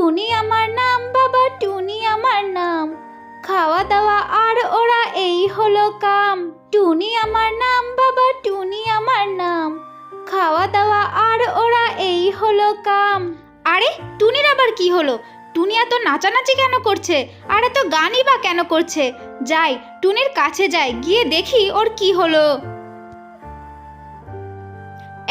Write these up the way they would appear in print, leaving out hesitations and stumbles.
টুনি আমার নাম বাবা, টুনি আমার নাম, খাওয়া দাওয়া আর ওরা এই হলো কাম। টুনি আমার নাম বাবা, টুনি আমার নাম, খাওয়া দাওয়া আর ওরা এই হলো কাম। আরে টুনির আবার কি হলো? টুনি এত নাচানাচি কেন করছে আর এত গানই বা কেন করছে? যাই টুনির কাছে যাই, গিয়ে দেখি ওর কি হলো।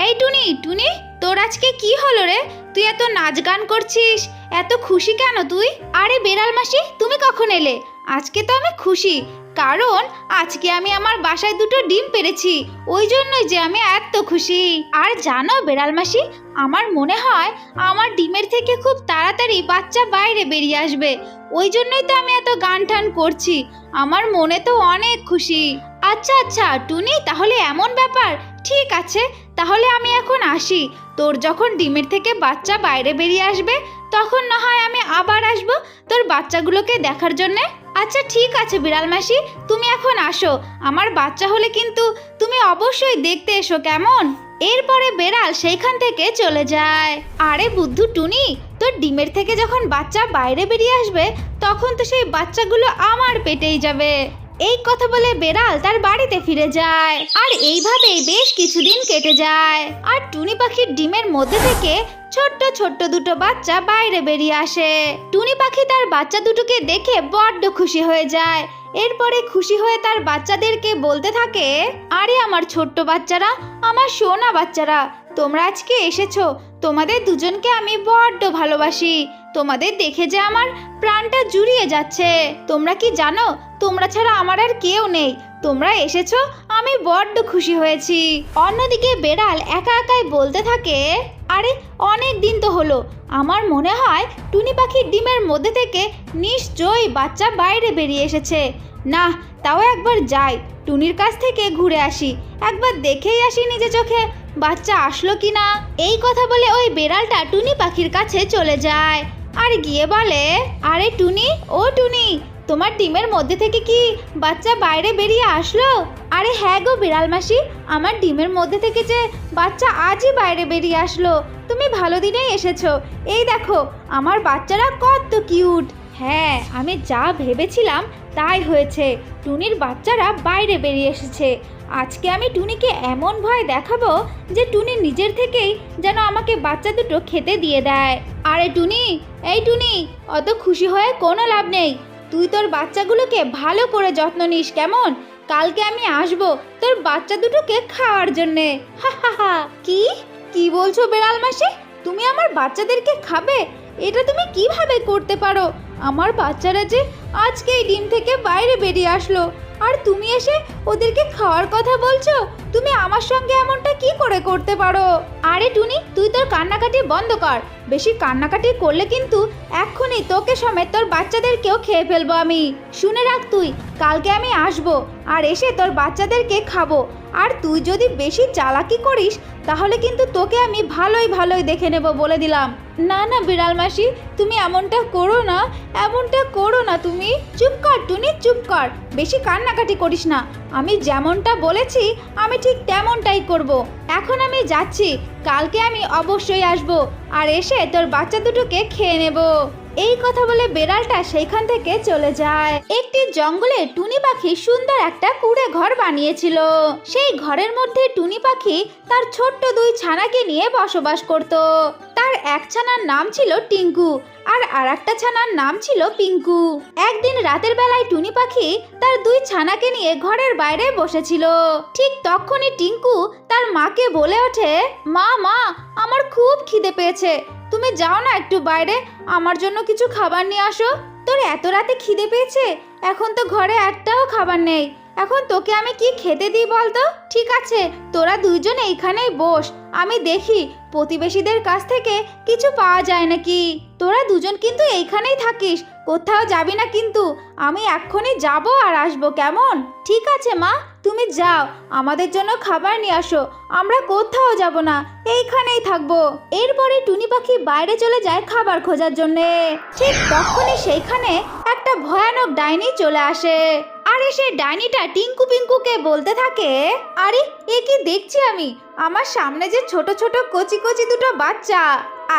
এই টুনি, টুনি তোর আজকে কি হলো রে? তুই এত নাচ গান করছিস, এত খুশি কেন তুই? আরে বেড়াল মাসি, তুমি কখন এলে? আজকে তো আমি খুশি, কারণ আজকে আমি আমার বাসায় দুটো ডিম পেড়েছি, ওই জন্যই যে আমি এত খুশি। আর জানো বেড়াল মাসি, আমার মনে হয় আমার ডিমের থেকে খুব তাড়াতাড়ি বাচ্চা বাইরে বেরিয়ে আসবে, ওই জন্যই তো আমি এত গান টান করছি। আমার মনে তো অনেক খুশি। আচ্ছা আচ্ছা টুনি, তাহলে এমন ব্যাপার, ঠিক আছে তাহলে আমি এখন আসি। তোর যখন ডিমের থেকে বাচ্চা বাইরে বেরিয়ে আসবে তখন না হয় আমি আবার আসবো তোর বাচ্চাগুলোকে দেখার জন্যে। আচ্ছা ঠিক আছে বিড়াল মাসি, তুমি এখন আসো, আমার বাচ্চা হলে কিন্তু তুমি অবশ্যই দেখতে এসো, কেমন? এরপরে বেড়াল সেইখান থেকে চলে যায়। আরে বুদ্ধু টুনি, তোর ডিমের থেকে যখন বাচ্চা বাইরে বেরিয়ে আসবে তখন তো সেই বাচ্চাগুলো আমার পেটেই যাবে। এই কথা বলে বেড়াল তার বাড়িতে ফিরে যায়। আর এইভাবেই বেশ কিছুদিন কেটে যায়। আর টুনি পাখির ডিমের মধ্যে থেকে ছোট্ট ছোট্ট দুটো বাচ্চা বাইরে বেরিয়ে আসে। টুনি পাখি তার বাচ্চা দুটোকে দেখে বড্ড খুশি হয়ে যায়। এরপরে খুশি হয়ে তার বাচ্চাদেরকে বলতে থাকে, আরে আমার ছোট্ট বাচ্চারা, আমার সোনা বাচ্চারা, তোমরা আজকে এসেছো, তোমাদের দুজনকে আমি বড্ড ভালোবাসি। তোমাদের দেখে যে আমার প্রাণটা জুড়িয়ে যাচ্ছে। তোমরা কি জানো, তোমরা ছাড়া আমার আর কেউ নেই। তোমরা এসেছো, আমি বড্ড খুশি হয়েছি। অন্যদিকে বেড়াল একা একাই বলতে থাকে, আরে অনেক দিন তো হলো, আমার মনে হয় টুনি পাখির ডিমের মধ্যে থেকে নিশ্চয়ই বাচ্চা বাইরে বেরিয়ে এসেছে। না, তাও একবার যাই, টুনির কাছ থেকে ঘুরে আসি, একবার দেখেই আসি নিজে চোখে বাচ্চা আসলো কি না। এই কথা বলে ওই বেড়ালটা টুনি পাখির কাছে চলে যায় আর গিয়ে বলে, আরে টুনি, ও টুনি, তোমার ডিমের মধ্যে থেকে কি বাচ্চা বাইরে বেরিয়ে আসলো? আরে হ্যাঁ গো বিড়াল মাসি, আমার ডিমের মধ্যে থেকে যে বাচ্চা আজই বাইরে বেরিয়ে আসলো। তুমি ভালো দিনেই এসেছো, এই দেখো আমার বাচ্চারা কত কিউট। হ্যাঁ, আমি যা ভেবেছিলাম তাই হয়েছে, টুনির বাচ্চারা বাইরে বেরিয়ে এসেছে। আজকে আমি টুনিকে এমন ভয় দেখাবো যে টুনি নিজের থেকেই যেন আমাকে বাচ্চা দুটো খেতে দিয়ে দেয়। আরে টুনি, এই টুনি, অত খুশি হয়ে কোনো লাভ নেই, তুই তোর বাচ্চাগুলোকে ভালো করে যত্ন নিস, কেমন? কালকে আমি আসবো তোর বাচ্চা দুটোকে খাওয়ার জন্যে। হা হা হা। কি বলছো বেড়াল মাসি, তুমি আমার বাচ্চাদেরকে খাবে? এটা তুমি কিভাবে করতে পারো? আমার বাচ্চারা যে আজকেই ডিম থেকে বাইরে বেরিয়ে আসলো, আর তুমি এসে ওদেরকে খাওয়ার কথা বলছো? তুমি আমার সঙ্গে এমনটা কি করে করতে পারো? আরে টুনি, তুই তোর কান্নাকাটি বন্ধ কর, বেশি কান্নাকাটি করলে কিন্তু এক্ষুনি তোকে সমেত তোর বাচ্চাদেরকেও খেয়ে ফেলবো আমি। শুনে রাখ তুই, কালকে আমি আসবো আর এসে তোর বাচ্চাদেরকে খাবো। আর তুই যদি বেশি চালাকি করিস তাহলে কিন্তু তোকে আমি ভালোই দেখে নেব, বলে দিলাম। না না বিড়াল মাসি, তুমি এমনটা করো না, এমনটা করো না তুমি। চুপ কর টুনি, চুপ কর, বেশি কান্নাকাটি করিস না। আমি যেমনটা বলেছি আমি ঠিক তেমনটাই করব। এখন আমি যাচ্ছি, কালকে আমি অবশ্যই আসবো আর এসে তোর বাচ্চা দুটোকে খেয়ে নেব। এই কথা বলে বেড়ালটা সেইখান থেকে চলে যায়। একটি জঙ্গলে টুনি পাখি সুন্দর একটা কুঁড়ে ঘর বানিয়েছিল। সেই ঘরের মধ্যে টুনি পাখি তার ছোট্ট দুই ছানাকে নিয়ে বসবাস করত। তার এক ছানার নাম ছিল টিঙ্কু আর আরেকটা ছানার নাম ছিল পিঙ্কু। একদিন রাতের বেলায় টুনি পাখি তার দুই ছানাকে নিয়ে ঘরের বাইরে বসেছিল। ঠিক তখনই টিঙ্কু তার মাকে বলে ওঠে, মা, আমার খুব খিদে পেয়েছে, তুমি যাও না একটু বাইরে, আমার জন্য কিছু খাবার নিয়ে আসো। তোর এত রাতে খিদে পেয়েছে? এখন তো ঘরে একটাও খাবার নেই, এখন তোকে আমি কি খেতে দিই বলতো? ঠিক আছে, তোরা দুইজন এইখানেই বস, আমি দেখি প্রতিবেশীদের কাছ থেকে কিছু পাওয়া যায় নাকি। তোরা দুজন কিন্তু এইখানেই থাকিস, কোথাও যাবি না কিন্তু। আমি এক্ষুনি যাব আর আসবো, কেমন? ঠিক আছে মা, তুমি যাও, আমাদের জন্য খাবার নিয়ে আসো, আমরা কোথাও যাব না, এইখানেই থাকবো। এরপরে টুনি পাখি বাইরে চলে যায় খাবার খোঁজার জন্যে। ঠিক তখনই সেইখানে একটা ভয়ানক ডাইনি চলে আসে। আর এসে ডাইনিটা টিঙ্কু পিঙ্কুকে বলতে থাকে, আরে এ কি দেখছি আমি, আমার সামনে যে ছোট ছোট কচি কচি দুটো বাচ্চা,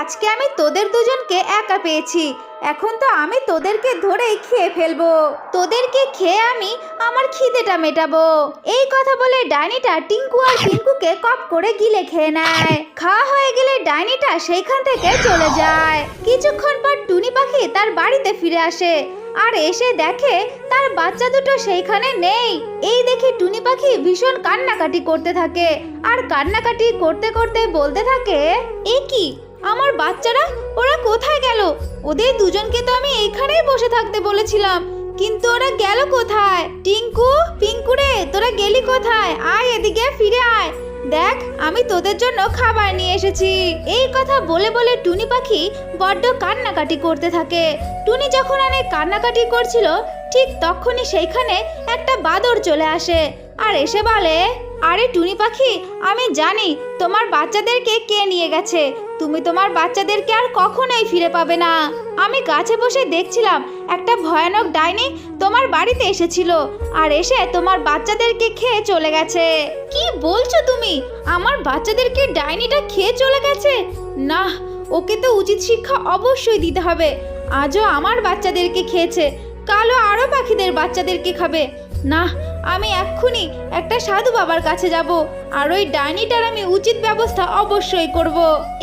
আজকে আমি তোদের দুজনকে একা পেয়েছি, এখন তো আমি তোদেরকে ধরেই খেয়ে ফেলবো। তোদেরকে খেয়ে আমি আমার খিদেটা মেটাবো। এই কথা বলে ডাইনিটা টিঙ্কু আর পিঙ্কুকে কপ করে গিলে খেয়ে নেয়। খাওয়া হয়ে গেলে ডাইনিটা সেইখান থেকে চলে যায়। কিছুক্ষণ পর টুনি পাখি তার বাড়িতে ফিরে আসে আর এসে দেখে তার বাচ্চা দুটো সেইখানে নেই। এই দেখে টুনি পাখি ভীষণ কান্নাকাটি করতে থাকে আর কান্নাকাটি করতে করতে বলতে থাকে, এ কি, আমার বাচ্চারা ওরা কোথায় গেল? ওদের দুজনকে তো আমি এইখানেই বসে থাকতে বলেছিলাম, কিন্তু ওরা গেল কোথায়? টিঙ্কু, পিঙ্কু রে, তোরা গেলি কোথায়? আয় এদিকে ফিরে আয়, দেখ আমি তোদের জন্য খাবার নিয়ে এসেছি। এই কথা বলে বলে টুনি পাখি বড্ড কান্নাকাটি করতে থাকে। টুনি যখন অনেক কান্নাকাটি করছিল ঠিক তখনই সেইখানে একটা বাদর চলে আসে আর এসে বলে, আরে টুনি পাখি, আমি জানি তোমার বাচ্চাদেরকে কে নিয়ে গেছে। তুমি তোমার বাচ্চাদেরকে আর কখনোই ফিরে পাবে না। আমি গাছে বসে দেখছিলাম একটা ভয়ানক ডাইনি তোমার বাড়িতে এসেছিল আর এসে তোমার বাচ্চাদেরকে খেয়ে চলে গেছে। কি বলছো তুমি? আমার বাচ্চাদেরকে ডাইনিটা খেয়ে চলে গেছে? না, ওকে তো উচিত শিক্ষা অবশ্যই দিতে হবে। আজও আমার বাচ্চাদেরকে খেয়েছে, কালও আরো পাখিদের বাচ্চাদেরকে খাবে। না, আমি এক্ষুনি একটা সাধু বাবার কাছে যাব আর ওই ডাইনিটার আমি উচিত ব্যবস্থা অবশ্যই করব।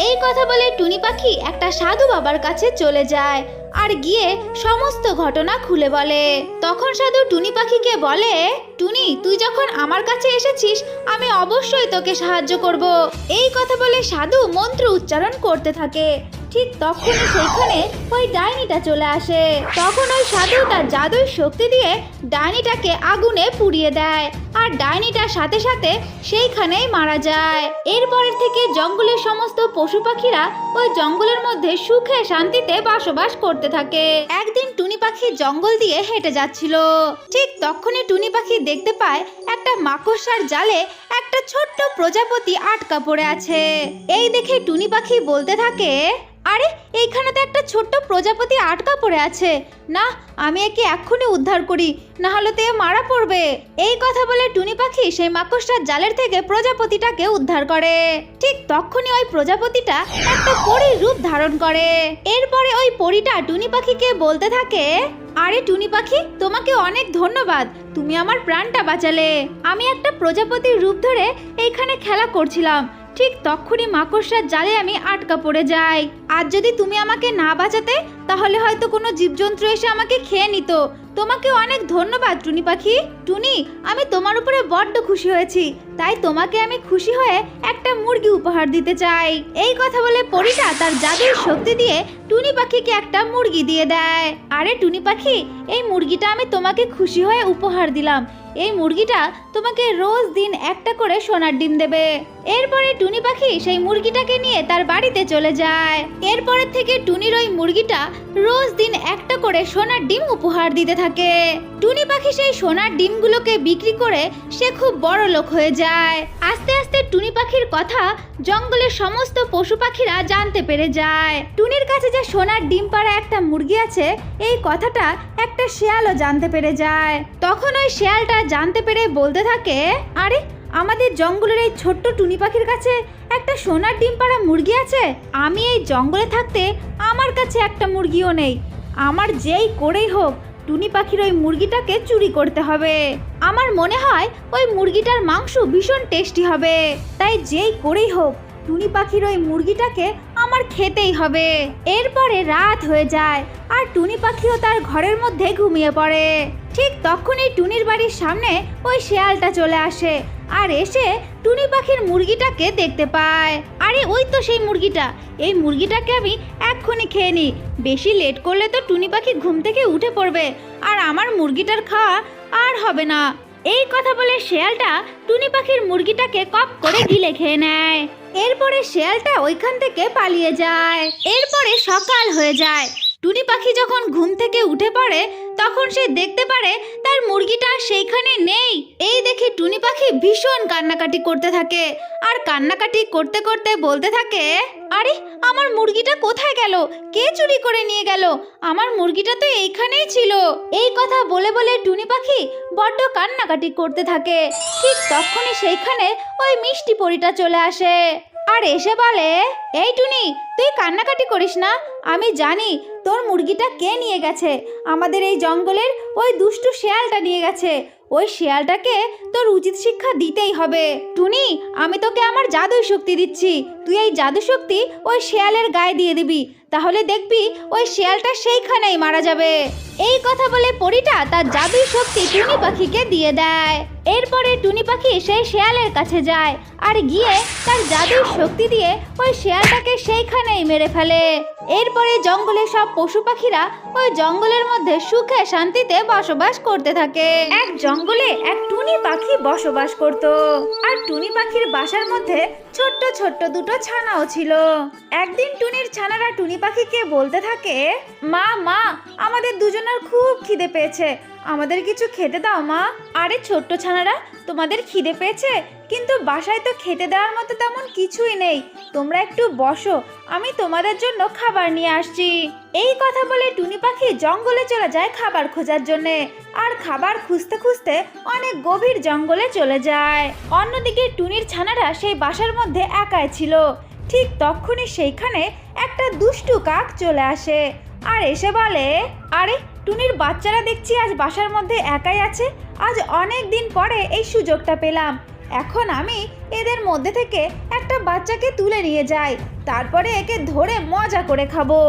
এই কথা বলে টুনি পাখি একটা সাধু বাবার কাছে চলে যায় আর গিয়ে সমস্ত ঘটনা খুলে বলে। তখন সাধু টুনি পাখিকে বলে, টুনি, তুই যখন আমার কাছে এসেছিস আমি অবশ্যই তোকে সাহায্য করব। এই কথা বলে সাধু মন্ত্র উচ্চারণ করতে থাকে। ঠিক তখনই সেইখানে ওই ডাইনিটা চলে আসে। তখন ওই সাধু তার জাদুর শক্তি দিয়ে ডাইনিটাকে আগুনে পুড়িয়ে দেয় আর ডাইনিটার সাথে সাথে সেইখানেই মারা যায়। এরপরের থেকে জঙ্গলের সমস্ত পশু পাখিরা ওই জঙ্গলের মধ্যে সুখে শান্তিতে বসবাস করতে থাকে। একদিন টুনি পাখি জঙ্গল দিয়ে হেঁটে যাচ্ছিল। ঠিক তখনই টুনি পাখি দেখতে পায় একটা মাকড়সার জালে একটা ছোট্ট প্রজাপতি আটকা পড়ে আছে। এই দেখে টুনি পাখি বলতে থাকে, আরে এইখানে তো একটা ছোট্ট প্রজাপতি আটকা পড়ে আছে, না আমি একে এক্ষুনি উদ্ধার করি, না হলে তো এ মারা পড়বে। এই কথা বলে টুনি পাখি সেই মাকড়সার জালের থেকে প্রজাপতিটাকে উদ্ধার করে। ঠিক তখনই ওই প্রজাপতিটা একটা পরীর রূপ ধারণ করে। এরপরে ওই পরীটা টুনি পাখিকে বলতে থাকে, আরে টুনি পাখি, তোমাকে অনেক ধন্যবাদ, তুমি আমার প্রাণটা বাঁচালে। আমি একটা প্রজাপতির রূপ ধরে এইখানে খেলা করছিলাম, ঠিক তখনই মাকড়সার জালে আমি আটকা পড়ে যাই। আর যদি তুমি আমাকে না বাঁচাতে তাহলে হয়তো কোনো জীবজন্তু এসে আমাকে খেয়ে নিত। তোমাকে অনেক ধন্যবাদ টুনি পাখি। টুনি, আমি তোমার উপরে বড্ড খুশি হয়েছি, তাই তোমাকে আমি খুশি হয়ে একটা মুরগি উপহার দিতে চাই। এই কথা বলে পরীটা তার জাদুর শক্তি দিয়ে টুনি পাখিকে একটা মুরগি দিয়ে দেয়। আরে টুনি পাখি, এই মুরগিটা আমি তোমাকে খুশি হয়ে উপহার দিলাম। এই মুরগিটা তোমাকে রোজ দিন একটা করে সোনার ডিম দেবে। এরপরে টুনি পাখি সেই মুরগিটাকে নিয়ে তার বাড়িতে চলে যায়। এরপরের থেকে টুনির ওই মুরগিটা রোজ দিন একটা করে সোনার ডিম উপহার দিতে থাকে। টুনি পাখি সেই সোনার ডিমগুলোকে বিক্রি করে সে খুব বড় লোক হয়ে যায়। আস্তে আস্তে টুনি পাখির কথা জঙ্গলের সমস্ত পশু পাখিরা জানতে পেরে যায়। টুনির কাছে যে সোনার ডিম পাড়া একটা মুরগি আছে এই কথাটা একটা শেয়ালও জানতে পেরে যায়। তখন ওই শেয়ালটা জানতে পেরে বলতে থাকে, আরে আমাদের জঙ্গলের এই ছোট্ট টুনি পাখির কাছে একটা সোনার ডিম পাড়া মুরগি আছে। আমি এই জঙ্গলে থাকতে আমার কাছে একটা মুরগিও নেই। আমার যেই করেই হোক টুনি পাখির ওই মুরগিটাকে চুরি করতে হবে। আমার মনে হয় ওই মুরগিটার মাংস ভীষণ টেস্টি হবে, তাই যেই করেই হোক টুনি পাখির ওই মুরগিটাকে আমার খেতেই হবে। এরপরে রাত হয়ে যায় আর টুনি পাখিও তার ঘরের মধ্যে ঘুমিয়ে পড়ে। ঠিক তখনই টুনির বাড়ির সামনে ওই শেয়ালটা চলে আসে আর এসে টুনি পাখির মুরগিটাকে দেখতে পায়। আরে ওই তো সেই মুরগিটা, এই মুরগিটাকে আমি এক্ষুনি খেয়ে নিই, বেশি লেট করলে তো টুনি পাখি ঘুম থেকে উঠে পড়বে আর আমার মুরগিটার খাওয়া আর হবে না। এই কথা বলে শেয়ালটা টুনি পাখির মুরগিটাকে কপ করে গিলে খেয়ে নেয়। এরপরে শেয়ালটা ওইখান থেকে পালিয়ে যায়। এরপরে সকাল হয়ে যায়। টুনি পাখি যখন ঘুম থেকে উঠে পড়ে তখন সে দেখতে পারে তার মুরগিটা সেইখানে নেই। এই দেখে টুনি পাখি ভীষণ কান্নাকাটি করতে থাকে আর কান্নাকাটি করতে করতে বলতে থাকে, আরে আমার মুরগিটা কোথায় গেল? কে চুরি করে নিয়ে গেল? আমার মুরগিটা তো এইখানেই ছিল। এই কথা বলে বলে টুনি পাখি বড্ড কান্নাকাটি করতে থাকে। ঠিক তখনই সেইখানে ওই মিষ্টি পরীটা চলে আসে আর এসে বলে, এই টুনি, তুই কান্নাকাটি করিস না। আমি জানি তোর মুরগিটা কে নিয়ে গেছে। আমাদের এই জঙ্গলের ওই দুষ্টু শেয়ালটা নিয়ে গেছে। ওই শেয়ালটাকে তোর উচিত শিক্ষা দিতেই হবে। টুনি, আমি তোকে আমার জাদুই শক্তি দিচ্ছি। তুই এই জাদু শক্তি ওই শেয়ালের গায়ে দিয়ে দিবি, তাহলে দেখবি ওই শেয়ালটা সেইখানেই মারা যাবে। এই কথা বলে পরীটা তার জাদুই শক্তি টুনি পাখিকে দিয়ে দেয়। এরপরে টুনি পাখি সেই শেয়ালের কাছে যায় আর গিয়ে তার জাদুই শক্তি দিয়ে ওই শেয়ালটাকে সেইখানেই মেরে ফেলে। এরপরে জঙ্গলের সব পশু পাখিরা ওই জঙ্গলের মধ্যে সুখে শান্তিতে বসবাস করতে থাকে। এক জঙ্গলে এক টুনি পাখি বসবাস করত, আর টুনি পাখির বাসার মধ্যে ছোট্ট ছোট্ট দুটো ছানাও ছিল। একদিন টুনির ছানারা টুনি পাখিকে বলতে থাকে, মা মা, আমাদের দুজনের খুব খিদে পেয়েছে, আমাদের কিছু খেতে দাও মা। আরে ছোট্ট ছানারা, তোমাদের খিদে পেয়েছে, কিন্তু বাসায় তো খেতে দেওয়ার মতো তেমন কিছুই নেই। তোমরা একটু বসো, আমি তোমাদের জন্য খাবার নিয়ে আসছি। এই কথা বলে টুনি পাখি জঙ্গলে চলে যায় খাবার খোঁজার জন্যে। আর খাবার খুঁজতে খুঁজতে অনেক গভীর জঙ্গলে চলে যায়। অন্যদিকে টুনির ছানারা সেই বাসার মধ্যে একাই ছিল। ঠিক তখনই সেইখানে একটা দুষ্টু কাক চলে আসে আর এসে বলে, আরে টুনির বাচ্চারা দেখছি আজ বাসার মধ্যে একাই আছে। আজ অনেক দিন পরে এই সুযোগটা পেলাম। এখন আমি এদের মধ্যে থেকে একটা বাচ্চাকে তুলে নিয়ে যাই, তারপরে একে ধরে মজা করে খাবো।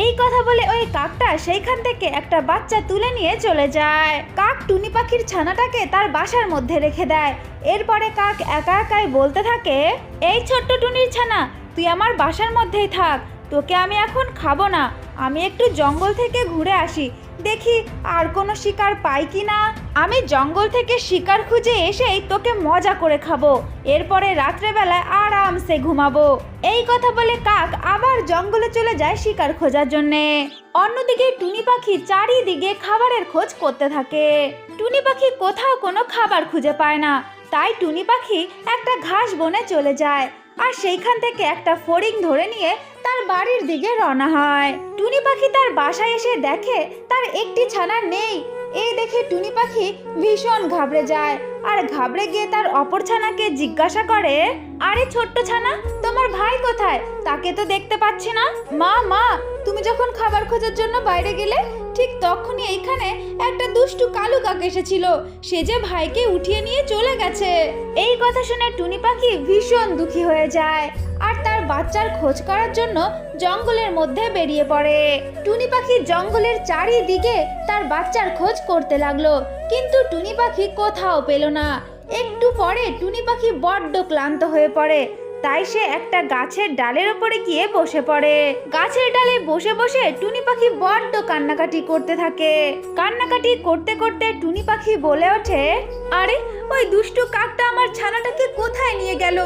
এই কথা বলে ওই কাকটা সেইখান থেকে একটা বাচ্চা তুলে নিয়ে চলে যায়। কাক টুনি পাখির ছানাটাকে তার বাসার মধ্যে রেখে দেয়। এরপরে কাক একা একাই বলতে থাকে, এই ছোট্ট টুনির ছানা, তুই আমার বাসার মধ্যেই থাক, তোকে আমি এখন খাবো না। আমি একটু জঙ্গল থেকে ঘুরে আসি, দেখি আর কোনো শিকার পাই কি না। আমি জঙ্গল থেকে শিকার খুঁজে এসেই তোকে মজা করে খাবো, এরপরে রাত্রেবেলায় আরামসে ঘুমাবো। এই কথা বলে কাক আবার জঙ্গলে চলে যায় শিকার খোঁজার জন্যে। অন্যদিকে টুনি পাখি চারিদিকে খাবারের খোঁজ করতে থাকে। টুনি পাখি কোথাও কোনো খাবার খুঁজে পায় না, তাই টুনি পাখি একটা ঘাস বনে চলে যায় আর সেইখান থেকে একটা ফড়িং ধরে নিয়ে তার বাড়ির দিকে রওনা হয়। টুনি পাখি তার বাসায় এসে দেখে তার একটি ছানা নেই। এই দেখে টুনি পাখি ভীষণ ঘাবড়ে যায় আর ঘাবড়ে গিয়ে তার অপর ছানাকে জিজ্ঞাসা করে, আরে ছোট্ট ছানা, তোমার ভাই কোথায়? তাকে তো দেখতে পাচ্ছি না। মা মা, তুমি যখন খাবার খোঁজার জন্য বাইরে গেলে ঠিক তখনই এইখানে একটা দুষ্টু কালু কাক এসেছিল, সে যে ভাইকে উঠিয়ে নিয়ে চলে গেছে। এই কথা শুনে টুনি পাখি ভীষণ দুঃখী হয়ে যায় আর তার বাচ্চার খোঁজ করার জন্য জঙ্গলের মধ্যে বেরিয়ে পড়ে। টুনি পাখি জঙ্গলের চারিদিকে তার বাচ্চার খোঁজ করতে লাগলো, কিন্তু টুনি পাখি কোথাও পেল না। একটু পরে টুনি পাখি বড্ড ক্লান্ত হয়ে পড়ে, তাই সে একটা গাছের ডালের ওপরে গিয়ে বসে পড়ে। গাছের ডালে বসে বসে টুনি পাখি বড্ড কান্নাকাটি করতে থাকে। কান্নাকাটি করতে করতে টুনি পাখি বলে ওঠে, আরে ওই দুষ্টু কাকটা আমার ছানাটাকে কোথায় নিয়ে গেল,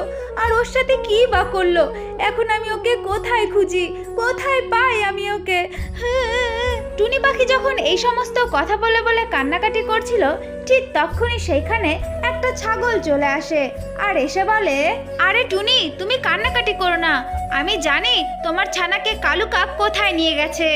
আর ওর সাথে কি বা করলো? এখন আমি ওকে কোথায় খুঁজি, কোথায় পাই আমি ওকে? টুনি পাখি যখন এই সমস্ত কথা বলে বলে কান্নাকাটি করছিল, ঠিক তখনই সেইখানে একটা ছাগল চলে আসে আর এসে বলে, আরে টুনি, তুমি কান্নাকাটি করো না, আমি জানি তোমার ছানাকে কালু কাক কোথায় নিয়ে গেছে।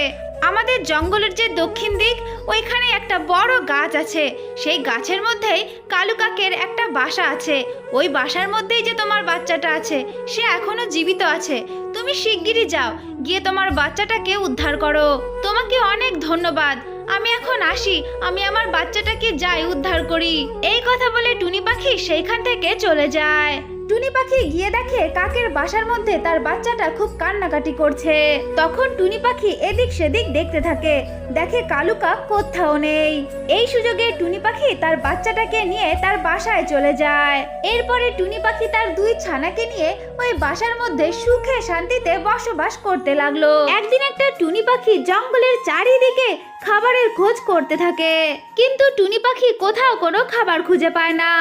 আমাদের জঙ্গলের যে দক্ষিণ দিক, ওইখানে একটা বড় গাছ আছে, সেই গাছের মধ্যেই কালু কাকের একটা বাসা আছে। ওই বাসার মধ্যেই যে তোমার বাচ্চাটা আছে, সে এখনো জীবিত আছে। তুমি শিগগিরই যাও, গিয়ে তোমার বাচ্চাটাকে উদ্ধার করো। তোমাকে অনেক ধন্যবাদ, আমি এখন আসি, আমি আমার বাচ্চাটাকে যাই উদ্ধার করি। এই কথা বলে টুনি পাখি সেইখান থেকে চলে যায়। টুনি পাখি গিয়ে দেখে কাকের বাসার মধ্যে তার বাচ্চাটা খুব কান্নাকাটি করছে। তখন টুনি পাখি এদিক সেদিক দেখতে থাকে, দেখে কালু কাক কোথাও নেই। এই সুযোগে টুনি পাখি তার বাচ্চাটাকে নিয়ে তার বাসায় চলে যায়। এরপরে টুনি পাখি তার দুই ছানাকে নিয়ে ওই বাসার মধ্যে সুখে শান্তিতে বসবাস করতে লাগলো। একদিন একটা টুনি পাখি জঙ্গলের চারিদিকে খাবারের খোঁজ করতে থাকে, কিন্তু টুনি পাখি কোথাও কোনো খাবার খুঁজে পায় না।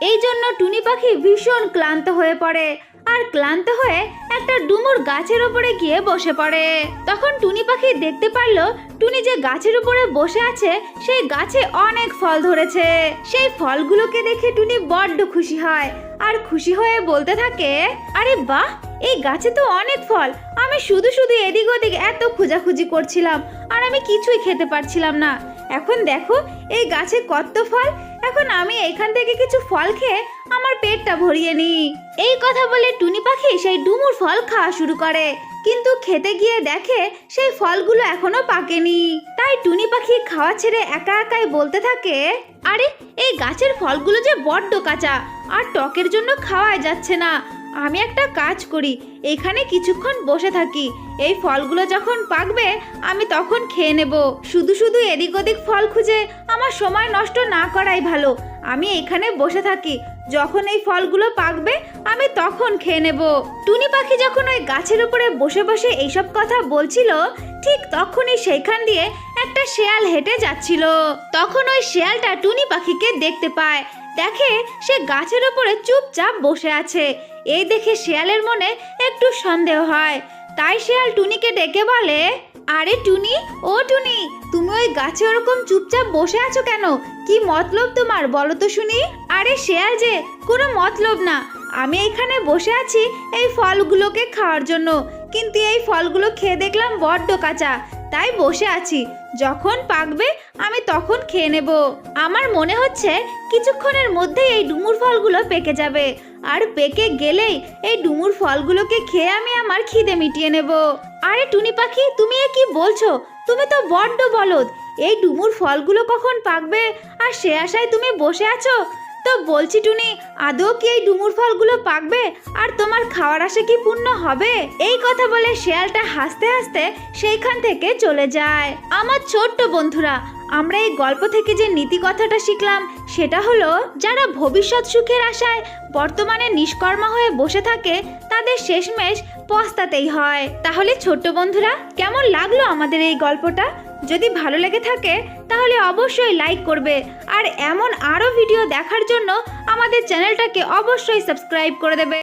এই জন্য টুনি পাখি ভীষণ ক্লান্ত হয়ে পড়ে আর ক্লান্ত হয়ে একটা ডুমুর গাছের উপরে গিয়ে বসে পড়ে। তখন টুনি পাখি দেখতে পারলো টুনি যে গাছের উপরে বসে আছে, সেই গাছে অনেক ফল ধরেছে। সেই ফলগুলোকে দেখে টুনি বড্ড খুশি হয় আর খুশি হয়ে বলতে থাকে, আরে বাহ, এই গাছে তো অনেক ফল, আমি শুধু শুধু এদিক ওদিক এত খোঁজাখুঁজি করছিলাম আর আমি কিছুই খেতে পারছিলাম না। এখন দেখো এই গাছে কত ফল, এখন আমি এখান থেকে কিছু ফল খেয়ে আমার পেটটা ভরিয়ে নিই। এই কথা বলে টুনি পাখি সেই ডুমুর ফল খাওয়া শুরু করে, কিন্তু খেতে গিয়ে দেখে সেই ফলগুলো এখনো পাকেনি। তাই টুনি পাখি খাওয়া ছেড়ে একা একাই বলতে থাকে, আরে এই গাছের ফলগুলো যে বড্ড কাঁচা আর টকের জন্য খাওয়াই যাচ্ছে না। আমি একটা কাজ করি, এখানে কিছুক্ষণ বসে থাকি, এই ফলগুলো যখন পাকবে আমি তখন খেয়ে নেব। শুধু শুধু এদিক ওদিক ফল খুঁজে আমার সময় নষ্ট না করাই ভালো। আমি এখানে বসে থাকি, যখন এই ফলগুলো পাকবে আমি তখন খেয়ে নেব। টুনি পাখি যখন ওই গাছের উপরে বসে বসে এইসব কথা বলছিল, ঠিক তখনই সেইখান দিয়ে একটা শেয়াল হেঁটে যাচ্ছিল। তখন ওই শেয়ালটা টুনি পাখিকে দেখতে পায়, দেখে সে গাছের উপরে চুপচাপ বসে আছে। এই দেখে শেয়ালের মনে একটু সন্দেহ হয়, তাই শেয়াল টুনিকে ডেকে বলে, আরে টুনি, ও টুনি, তুমি ওই গাছে ওরকম চুপচাপ বসে আছো কেন? কি মতলব তোমার, বলো তো শুনি। আরে শেয়াল যে, কোনো মতলব না, আমি এখানে বসে আছি এই ফলগুলোকে খাওয়ার জন্য, কিন্তু এই ফলগুলো খেয়ে দেখলাম বড্ড কাঁচা, তাই বসে আছি, যখন পাকবে আমি তখন খেয়ে নেব। আমার মনে হচ্ছে কিছুক্ষণের মধ্যেই এই ডুমুর ফলগুলো পেকে যাবে, আর পেকে গেলেই এই ডুমুর ফলগুলোকে খেয়ে আমি আমার খিদে মিটিয়ে নেব। আরে টুনি পাখি, তুমি এ কি বলছো? তুমি তো বড্ড বলদ, এই ডুমুর ফলগুলো কখন পাকবে আর সে আশায় তুমি বসে আছো? তো বলছি টুনি, আদৌ কি এই ডুমুর ফলগুলো পাকবে আর তোমার খাওয়ার আশা কি পূর্ণ হবে? এই কথা বলে শেয়ালটা হাসতে হাসতে সেইখান থেকে চলে যায়। আমার ছোট্ট বন্ধুরা, আমরা এই গল্প থেকে যে নীতি কথাটা শিখলাম সেটা হলো, যারা ভবিষ্যৎ সুখের আশায় বর্তমানে নিষ্কর্মা হয়ে বসে থাকে তাদের শেষমেশ পস্তাতেই হয়। তাহলে ছোট্ট বন্ধুরা, কেমন লাগলো আমাদের এই গল্পটা? যদি ভালো লেগে থাকে তাহলে অবশ্যই লাইক করবে, আর এমন আরও ভিডিও দেখার জন্য আমাদের চ্যানেলটাকে অবশ্যই সাবস্ক্রাইব করে দেবে।